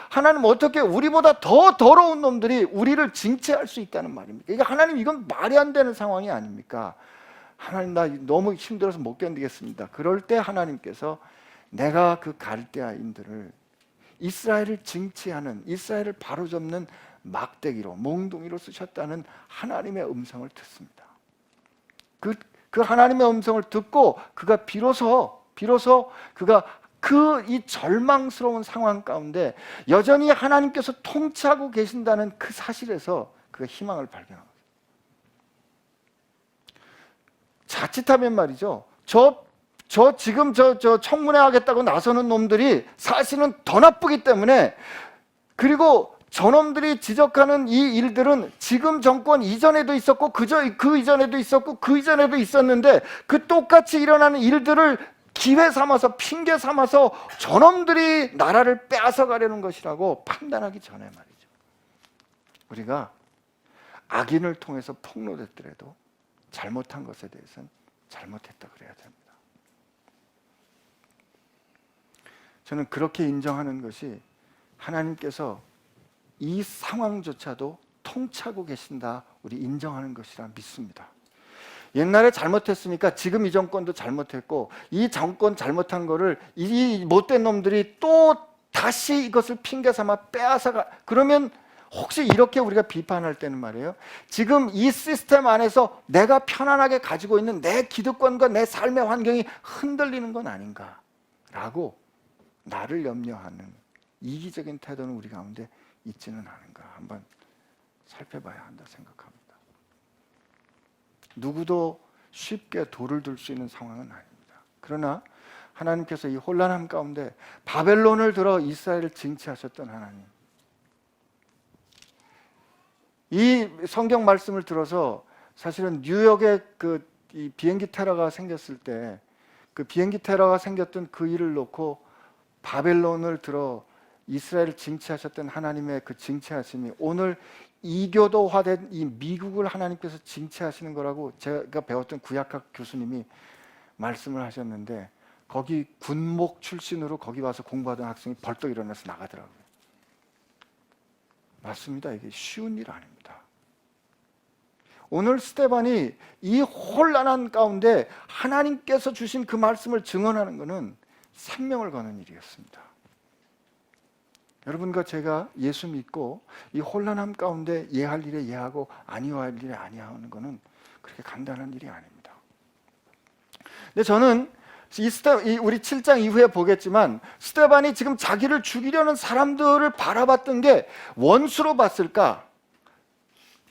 Speaker 1: 하나님 어떻게 우리보다 더 더러운 놈들이 우리를 징치할 수 있다는 말입니까? 그러니까 하나님 이건 말이 안 되는 상황이 아닙니까? 하나님 나 너무 힘들어서 못 견디겠습니다. 그럴 때 하나님께서 내가 그 갈대아인들을 이스라엘을 징치하는 이스라엘을 바로잡는 막대기로 몽둥이로 쓰셨다는 하나님의 음성을 듣습니다. 그 하나님의 음성을 듣고 그가 비로소 그가 그 이 절망스러운 상황 가운데 여전히 하나님께서 통치하고 계신다는 그 사실에서 그가 희망을 발견합니다. 자칫하면 말이죠. 지금 청문회 하겠다고 나서는 놈들이 사실은 더 나쁘기 때문에 그리고 저놈들이 지적하는 이 일들은 지금 정권 이전에도 있었고 그 이전에도 있었고 그 이전에도 있었는데 그 똑같이 일어나는 일들을 기회 삼아서 핑계 삼아서 저놈들이 나라를 빼앗아 가려는 것이라고 판단하기 전에 말이죠. 우리가 악인을 통해서 폭로됐더라도 잘못한 것에 대해서는 잘못했다 그래야 됩니다. 저는 그렇게 인정하는 것이 하나님께서 이 상황조차도 통치하고 계신다 우리 인정하는 것이라 믿습니다. 옛날에 잘못했으니까 지금 이 정권도 잘못했고 이 정권 잘못한 거를 이 못된 놈들이 또 다시 이것을 핑계 삼아 빼앗아가 그러면 혹시 이렇게 우리가 비판할 때는 말이에요. 지금 이 시스템 안에서 내가 편안하게 가지고 있는 내 기득권과 내 삶의 환경이 흔들리는 건 아닌가라고 나를 염려하는 이기적인 태도는 우리 가운데 있지는 않은가 한번 살펴봐야 한다 생각합니다. 누구도 쉽게 돌을 들 수 있는 상황은 아닙니다. 그러나 하나님께서 이 혼란함 가운데 바벨론을 들어 이스라엘을 징치하셨던 하나님, 이 성경 말씀을 들어서 사실은 뉴욕에 이 비행기 테러가 생겼을 때 그 비행기 테러가 생겼던 그 일을 놓고 바벨론을 들어 이스라엘을 징치하셨던 하나님의 그 징치하심이 오늘 이교도화된 이 미국을 하나님께서 징치하시는 거라고 제가 배웠던 구약학 교수님이 말씀을 하셨는데, 거기 군목 출신으로 거기 와서 공부하던 학생이 벌떡 일어나서 나가더라고요. 맞습니다. 이게 쉬운 일 아닙니다. 오늘 스데반이 이 혼란한 가운데 하나님께서 주신 그 말씀을 증언하는 것은 생명을 거는 일이었습니다. 여러분과 제가 예수 믿고 이 혼란함 가운데 예할 일에 예하고 아니할 일에 아니하는 것은 그렇게 간단한 일이 아닙니다. 근데 저는 우리 7장 이후에 보겠지만 스데반이 지금 자기를 죽이려는 사람들을 바라봤던 게 원수로 봤을까?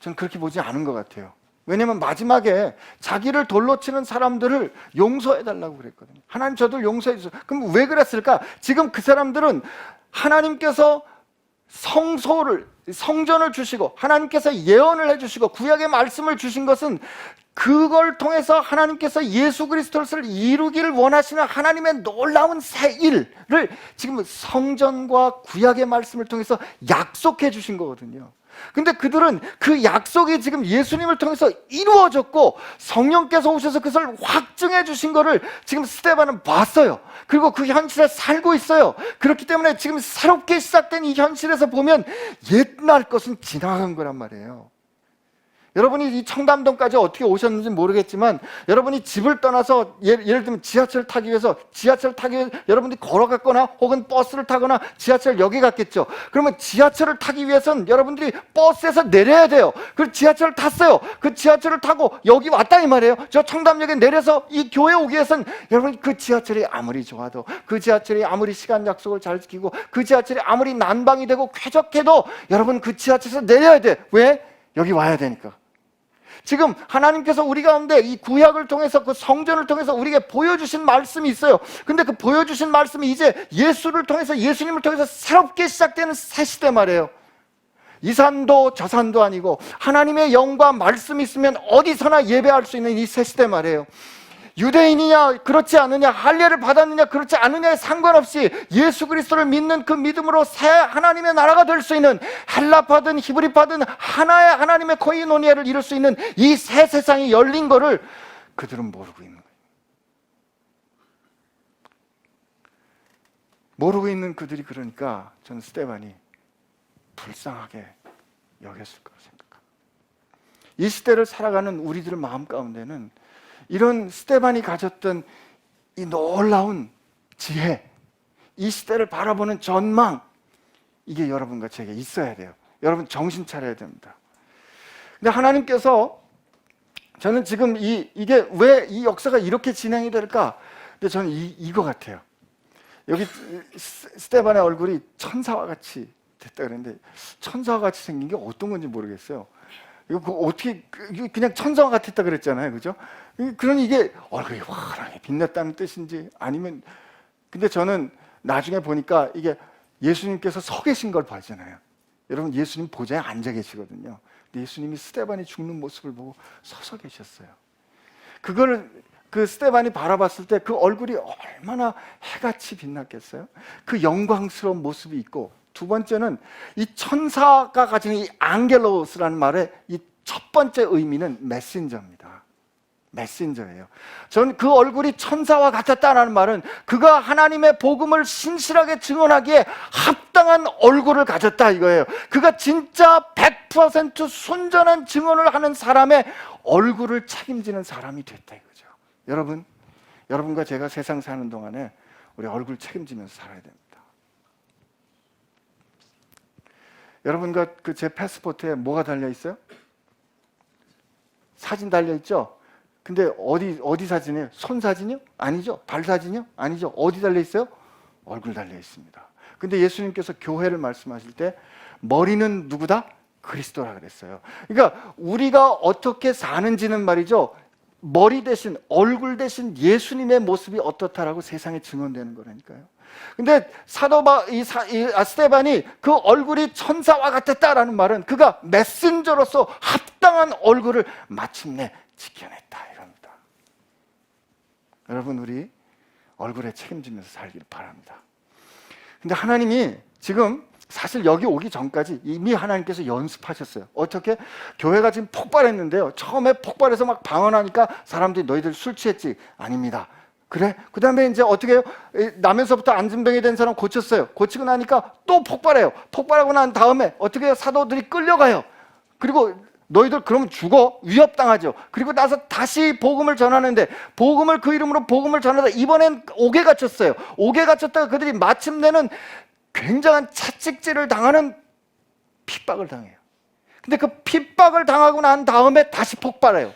Speaker 1: 저는 그렇게 보지 않은 것 같아요. 왜냐하면 마지막에 자기를 돌로 치는 사람들을 용서해달라고 그랬거든요. 하나님 저들 용서해 주세요. 그럼 왜 그랬을까? 지금 그 사람들은 하나님께서 성전을 주시고 하나님께서 예언을 해주시고 구약의 말씀을 주신 것은 그걸 통해서 하나님께서 예수 그리스도를 이루기를 원하시는 하나님의 놀라운 새 일을 지금 성전과 구약의 말씀을 통해서 약속해 주신 거거든요. 근데 그들은 그 약속이 지금 예수님을 통해서 이루어졌고 성령께서 오셔서 그것을 확증해 주신 거를 지금 스데반은 봤어요. 그리고 그 현실에 살고 있어요. 그렇기 때문에 지금 새롭게 시작된 이 현실에서 보면 옛날 것은 지나간 거란 말이에요. 여러분이 이 청담동까지 어떻게 오셨는지 모르겠지만 여러분이 집을 떠나서 예를 들면 지하철을 타기 위해서 여러분들이 걸어갔거나 혹은 버스를 타거나 지하철역에 갔겠죠. 그러면 지하철을 타기 위해서는 여러분들이 버스에서 내려야 돼요. 그리고 지하철을 탔어요. 그 지하철을 타고 여기 왔다 이 말이에요. 저 청담역에 내려서 이 교회 오기 위해서는 여러분이 그 지하철이 아무리 좋아도, 그 지하철이 아무리 시간 약속을 잘 지키고, 그 지하철이 아무리 난방이 되고 쾌적해도 여러분 그 지하철에서 내려야 돼. 왜? 여기 와야 되니까. 지금 하나님께서 우리 가운데 이 구약을 통해서 그 성전을 통해서 우리에게 보여주신 말씀이 있어요. 근데 그 보여주신 말씀이 이제 예수님을 통해서 새롭게 시작되는 새 시대 말이에요. 이 산도 저 산도 아니고 하나님의 영과 말씀이 있으면 어디서나 예배할 수 있는 이 새 시대 말이에요. 유대인이냐 그렇지 않느냐, 할례를 받았느냐 그렇지 않느냐에 상관없이 예수 그리스도를 믿는 그 믿음으로 새 하나님의 나라가 될 수 있는, 헬라파든 히브리파든 하나의 하나님의 코이노니아를 이룰 수 있는 이 새 세상이 열린 거를 그들은 모르고 있는 거예요. 모르고 있는 그들이 그러니까 저는 스데반이 불쌍하게 여겼을 거라고 생각합니다. 이 시대를 살아가는 우리들의 마음 가운데는 이런 스데반이 가졌던 이 놀라운 지혜, 이 시대를 바라보는 전망, 이게 여러분과 제게 있어야 돼요. 여러분 정신 차려야 됩니다. 근데 하나님께서, 저는 지금 이게 왜 이 역사가 이렇게 진행이 될까? 근데 저는 이거 같아요. 여기 스데반의 얼굴이 천사와 같이 됐다 그랬는데 천사와 같이 생긴 게 어떤 건지 모르겠어요. 이거 어떻게 그냥 천사와 같았다 그랬잖아요, 그죠? 그러니 이게 얼굴이 환하게 빛났다는 뜻인지 아니면, 근데 저는 나중에 보니까 이게 예수님께서 서 계신 걸 봤잖아요. 여러분 예수님 보좌에 앉아 계시거든요. 근데 예수님이 스데반이 죽는 모습을 보고 서서 계셨어요. 그거를 그 스데반이 바라봤을 때 그 얼굴이 얼마나 해같이 빛났겠어요? 그 영광스러운 모습이 있고, 두 번째는 이 천사가 가지는 이 앙겔로스라는 말의 이 첫 번째 의미는 메신저입니다. 메신저예요. 저는 그 얼굴이 천사와 같았다는 말은 그가 하나님의 복음을 신실하게 증언하기에 합당한 얼굴을 가졌다 이거예요. 그가 진짜 100% 순전한 증언을 하는 사람의 얼굴을 책임지는 사람이 됐다 이거죠. 여러분과 제가 세상 사는 동안에 우리 얼굴 책임지면서 살아야 됩니다. 여러분과 그 제 패스포트에 뭐가 달려 있어요? 사진 달려 있죠? 근데 어디 사진이에요? 손 사진이요? 아니죠. 발 사진이요? 아니죠. 어디 달려 있어요? 얼굴 달려 있습니다. 근데 예수님께서 교회를 말씀하실 때 머리는 누구다? 그리스도라 그랬어요. 그러니까 우리가 어떻게 사는지는 말이죠, 머리 대신 얼굴 대신 예수님의 모습이 어떻다라고 세상에 증언되는 거라니까요. 근데 스데반이 그 얼굴이 천사와 같았다라는 말은 그가 메신저로서 합당한 얼굴을 마침내 지켜냈다 이럽니다. 여러분, 우리 얼굴에 책임지면서 살기를 바랍니다. 근데 하나님이 지금 사실 여기 오기 전까지 이미 하나님께서 연습하셨어요. 어떻게? 교회가 지금 폭발했는데요, 처음에 폭발해서 막 방언하니까 사람들이 너희들 술 취했지? 아닙니다. 그래? 그 다음에 이제 어떻게 해요? 나면서부터 안진병이 된 사람 고쳤어요. 고치고 나니까 또 폭발해요. 폭발하고 난 다음에 어떻게 해요? 사도들이 끌려가요. 그리고 너희들 그러면 죽어, 위협당하죠. 그리고 나서 다시 복음을 전하는데, 복음을 그 이름으로 복음을 전하다 이번엔 옥에 갇혔어요. 옥에 갇혔다가 그들이 마침내는 굉장한 채찍질을 당하는 핍박을 당해요. 근데 그 핍박을 당하고 난 다음에 다시 폭발해요.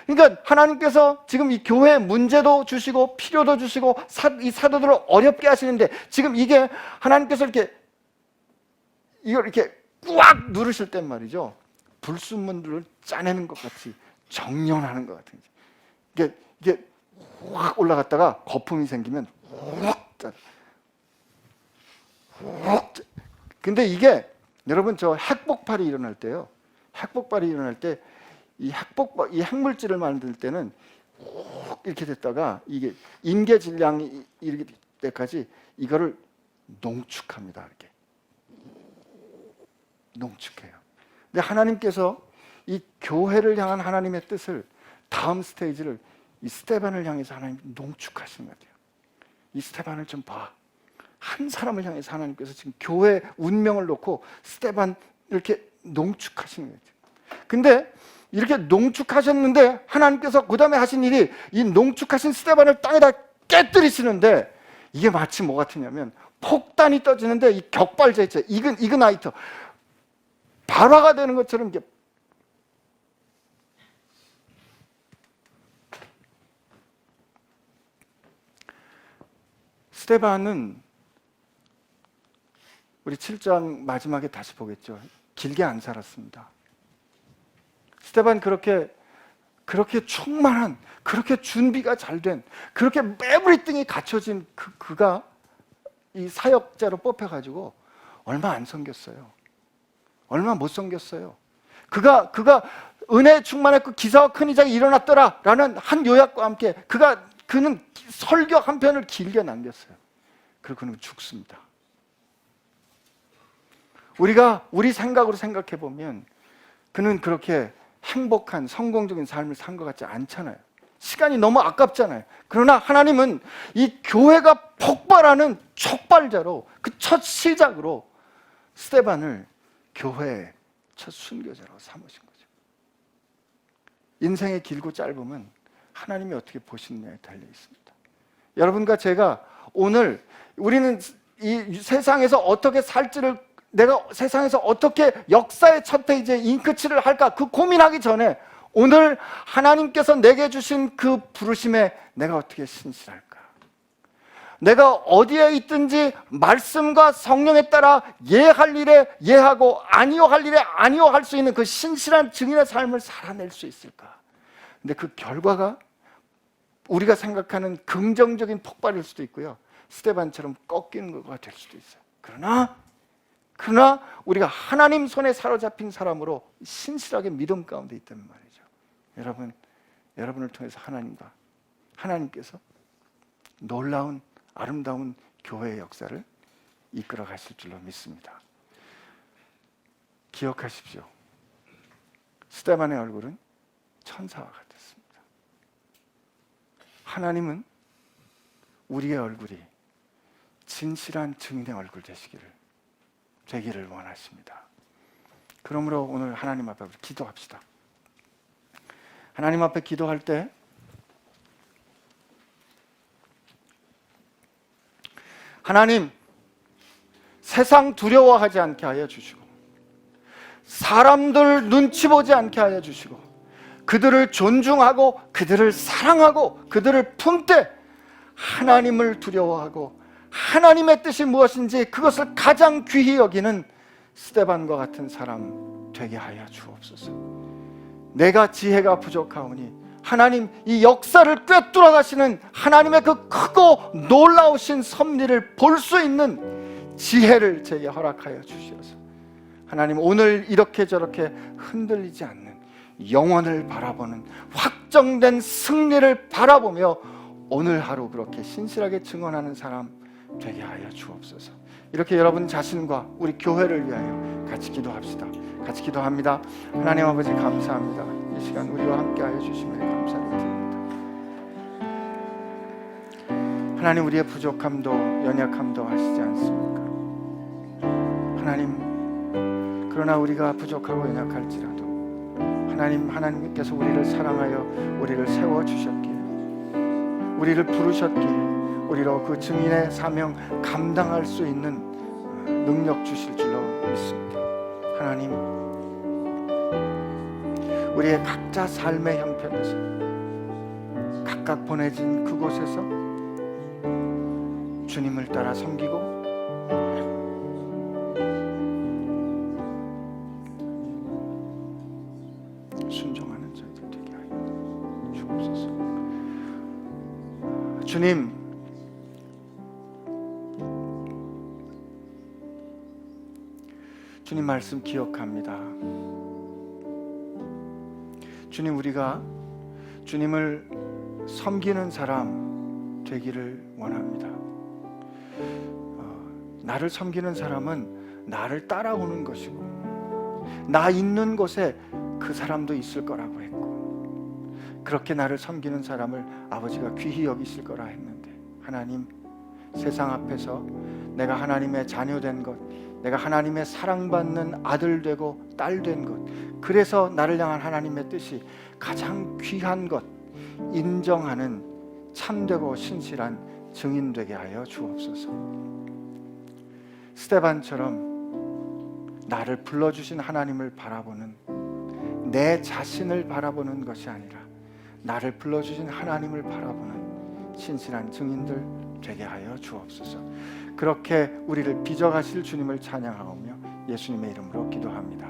Speaker 1: 그러니까 하나님께서 지금 이 교회에 문제도 주시고 필요도 주시고 이 사도들을 어렵게 하시는데, 지금 이게 하나님께서 이걸 이렇게 꽉 누르실 땐 말이죠, 불순물들을 짜내는 것 같이 정련하는 것 같은 거죠. 이게 확 올라갔다가 거품이 생기면 확 짜. 근데 이게 여러분, 저 핵폭발이 일어날 때요, 핵폭발이 일어날 때 이 핵물질을 만들 때는 이렇게 됐다가 이게 임계 질량이 이렇게 될 때까지 이거를 농축합니다. 이렇게 농축해요. 근데 하나님께서 이 교회를 향한 하나님의 뜻을, 다음 스테이지를 이 스데반을 향해서 하나님 농축하시는 것 같아요. 이 스데반을 좀 봐. 한 사람을 향해서 하나님께서 지금 교회 운명을 놓고 스데반 이렇게 농축하시는 거죠. 근데 이렇게 농축하셨는데 하나님께서 그 다음에 하신 일이 이 농축하신 스데반을 땅에다 깨뜨리시는데, 이게 마치 뭐 같으냐면 폭탄이 떠지는데 이 격발제 있죠. 이그나이터. 발화가 되는 것처럼 이게 스데반은 우리 7장 마지막에 다시 보겠죠. 길게 안 살았습니다. 스데반 그렇게 충만한, 그렇게 준비가 잘 된, 그렇게 에브리띵이 갖춰진 그가 이 사역자로 뽑혀가지고 얼마 안 섬겼어요. 얼마 못 섬겼어요. 그가 은혜에 충만했고 기사와 큰 이적이 일어났더라라는 한 요약과 함께 그는 설교 한 편을 길게 남겼어요. 그리고 그는 죽습니다. 우리가 우리 생각으로 생각해 보면 그는 그렇게 행복한 성공적인 삶을 산 것 같지 않잖아요. 시간이 너무 아깝잖아요. 그러나 하나님은 이 교회가 폭발하는 촉발자로, 그 첫 시작으로 스데반을 교회의 첫 순교자로 삼으신 거죠. 인생이 길고 짧으면 하나님이 어떻게 보시느냐에 달려 있습니다. 여러분과 제가 오늘, 우리는 이 세상에서 어떻게 살지를, 내가 세상에서 어떻게 역사의 첫 페이지에 잉크칠을 할까, 그 고민하기 전에 오늘 하나님께서 내게 주신 그 부르심에 내가 어떻게 신실할까, 내가 어디에 있든지 말씀과 성령에 따라 예할 일에 예하고 아니요 할 일에 아니요 할 수 있는 그 신실한 증인의 삶을 살아낼 수 있을까. 근데 그 결과가 우리가 생각하는 긍정적인 폭발일 수도 있고요, 스데반처럼 꺾이는 것가 될 수도 있어요. 그러나 우리가 하나님 손에 사로잡힌 사람으로 신실하게 믿음 가운데 있다는 말이죠. 여러분을 통해서 하나님께서 놀라운 아름다운 교회의 역사를 이끌어 가실 줄로 믿습니다. 기억하십시오. 스데반의 얼굴은 천사와 같았습니다. 하나님은 우리의 얼굴이 진실한 증인의 얼굴 되기를 원하십니다. 그러므로 오늘 하나님 앞에 기도합시다. 하나님 앞에 기도할 때 하나님, 세상 두려워하지 않게 하여 주시고 사람들 눈치 보지 않게 하여 주시고 그들을 존중하고 그들을 사랑하고 그들을 품되 하나님을 두려워하고 하나님의 뜻이 무엇인지 그것을 가장 귀히 여기는 스데반과 같은 사람 되게 하여 주옵소서. 내가 지혜가 부족하오니 하나님, 이 역사를 꿰뚫어 가시는 하나님의 그 크고 놀라우신 섭리를 볼 수 있는 지혜를 제게 허락하여 주시옵소서. 하나님, 오늘 이렇게 저렇게 흔들리지 않는 영원을 바라보는 확정된 승리를 바라보며 오늘 하루 그렇게 신실하게 증언하는 사람 되게 하여 주옵소서. 이렇게 여러분 자신과 우리 교회를 위하여 같이 기도합시다. 같이 기도합니다. 하나님 아버지 감사합니다. 이 시간 우리와 함께 하여 주심에 감사를 드립니다. 하나님, 우리의 부족함도 연약함도 아시지 않습니까? 하나님, 그러나 우리가 부족하고 연약할지라도 하나님께서 우리를 사랑하여 우리를 세워주셨기에, 우리를 부르셨기에 우리로 그 증인의 사명 감당할 수 있는 능력 주실 줄로 믿습니다. 하나님, 우리의 각자 삶의 형편에서 각각 보내진 그곳에서 주님을 따라 섬기고 순종하는 저희들 되게 하여 주옵소서. 주님, 주님 말씀 기억합니다. 주님, 우리가 주님을 섬기는 사람 되기를 원합니다. 나를 섬기는 사람은 나를 따라오는 것이고, 나 있는 곳에 그 사람도 있을 거라고 했고, 그렇게 나를 섬기는 사람을 아버지가 귀히 여기실 거라 했는데, 하나님, 세상 앞에서 내가 하나님의 자녀 된 것, 내가 하나님의 사랑받는 아들 되고 딸 된 것, 그래서 나를 향한 하나님의 뜻이 가장 귀한 것 인정하는 참되고 신실한 증인 되게 하여 주옵소서. 스데반처럼 나를 불러주신 하나님을 바라보는, 내 자신을 바라보는 것이 아니라 나를 불러주신 하나님을 바라보는 신실한 증인들 되게 하여 주옵소서. 그렇게 우리를 빚어가실 주님을 찬양하오며 예수님의 이름으로 기도합니다.